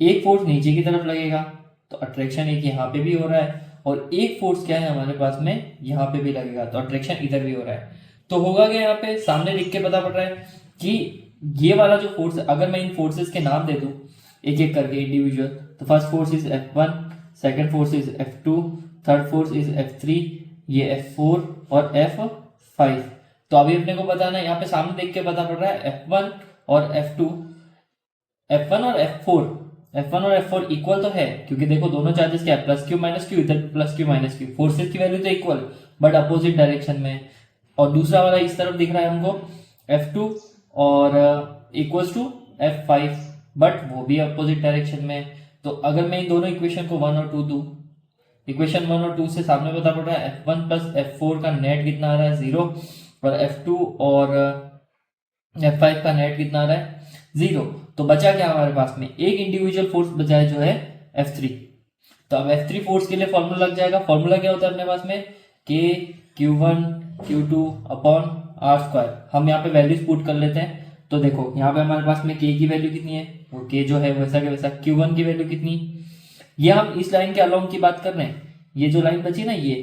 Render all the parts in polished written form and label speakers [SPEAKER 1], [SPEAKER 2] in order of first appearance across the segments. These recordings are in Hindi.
[SPEAKER 1] एक फोर्स नीचे की तरफ लगेगा, तो अट्रैक्शन एक यहाँ पे भी हो रहा है, और एक फोर्स क्या है हमारे पास में यहाँ पे भी लगेगा, तो अट्रैक्शन इधर भी हो रहा है। तो होगा क्या, यहाँ पे सामने लिख के पता पड़ रहा है कि ये वाला जो फोर्स, अगर मैं इन फोर्सेस के नाम दे दूं एक एक करके इंडिविजुअल, तो first force is F1, second force is F2, third force is F3, ये F4 और F5। तो अभी अपने को बताना है, यहाँ पे सामने देख के पता पड़ रहा है F1 और F2, F1 और F4 इक्वल तो है, क्योंकि देखो दोनों चार्जेस क्या है, प्लस क्यू माइनस क्यू, इधर plus Q minus Q, forces की वैल्यू तो इक्वल बट अपोजिट डायरेक्शन में। और दूसरा वाला इस तरफ दिख रहा है हमको F2 और इक्वल्स टू F5, बट वो भी अपोजिट डायरेक्शन में। तो अगर मैं इन दोनों इक्वेशन को 1 और 2 दूं, इक्वेशन 1 और 2 से सामने पता पड़ रहा है F1 प्लस F4 का नेट कितना आ रहा है 0, और F2 और F5 का नेट कितना आ रहा है 0। तो बचा क्या हमारे पास में, एक इंडिविजुअल फोर्स बचा है जो है F3। तो अब F3 फोर्स के लिए फॉर्मूला लग जाएगा। फॉर्मूला क्या होता है अपने पास में, K Q1 Q2 upon are square. हम यहाँ पे वैल्यूज पुट कर लेते हैं। तो देखो यहाँ पे हमारे पास में K की वैल्यू कितनी है, वो K जो है वैसा के वैसा। Q1 की वैल्यू कितनी, ये हम इस लाइन के अलोंग की बात कर रहे हैं, ये जो लाइन बची ना ये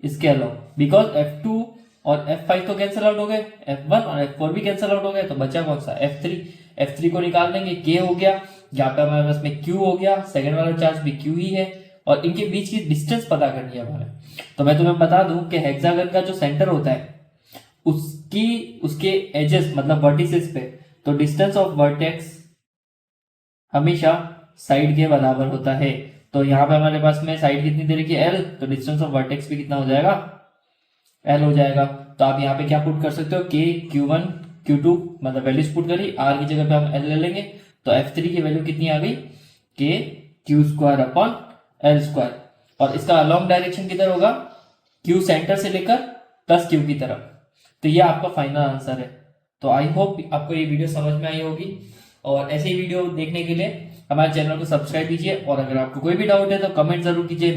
[SPEAKER 1] इसके अलोंग, बिकॉज F2 और F5 तो कैंसिल आउट हो गए, F1 और F4 भी कैंसिल आउट हो गए, तो बचा कौन सा F3। F3 को निकाल देंगे, K हो गया, यहाँ पे हमारे पास में Q हो गया, सेकंड वाला चार्ज भी Q ही है, और इनके बीच की डिस्टेंस पता करनी है हमें। तो मैं तुम्हें बता दूं कि हेक्सागन का जो सेंटर होता है उसके एजेस मतलब वर्टिसेस पे, तो डिस्टेंस ऑफ वर्टेक्स हमेशा साइड के बराबर होता है। तो यहाँ पे हमारे पास में साइड कितनी दे रखी है L, तो डिस्टेंस ऑफ वर्टेक्स भी कितना हो जाएगा, L हो जाएगा। तो आप यहाँ पे क्या पुट कर सकते हो, K Q1 Q2 मतलब वैल्यूज पुट करी, R की जगह पे हम L ले लेंगे, तो F3 की वैल्यू कितनी आ गई, K Q square upon L square. और इसका अलॉन्ग डायरेक्शन किधर होगा, Q सेंटर से लेकर प्लस Q की तरफ। तो ये आपका फाइनल आंसर है। तो आई होप आपको ये वीडियो समझ में आई होगी, और ऐसे ही वीडियो देखने के लिए हमारे चैनल को सब्सक्राइब कीजिए, और अगर आपको कोई भी डाउट है तो कमेंट जरूर कीजिए।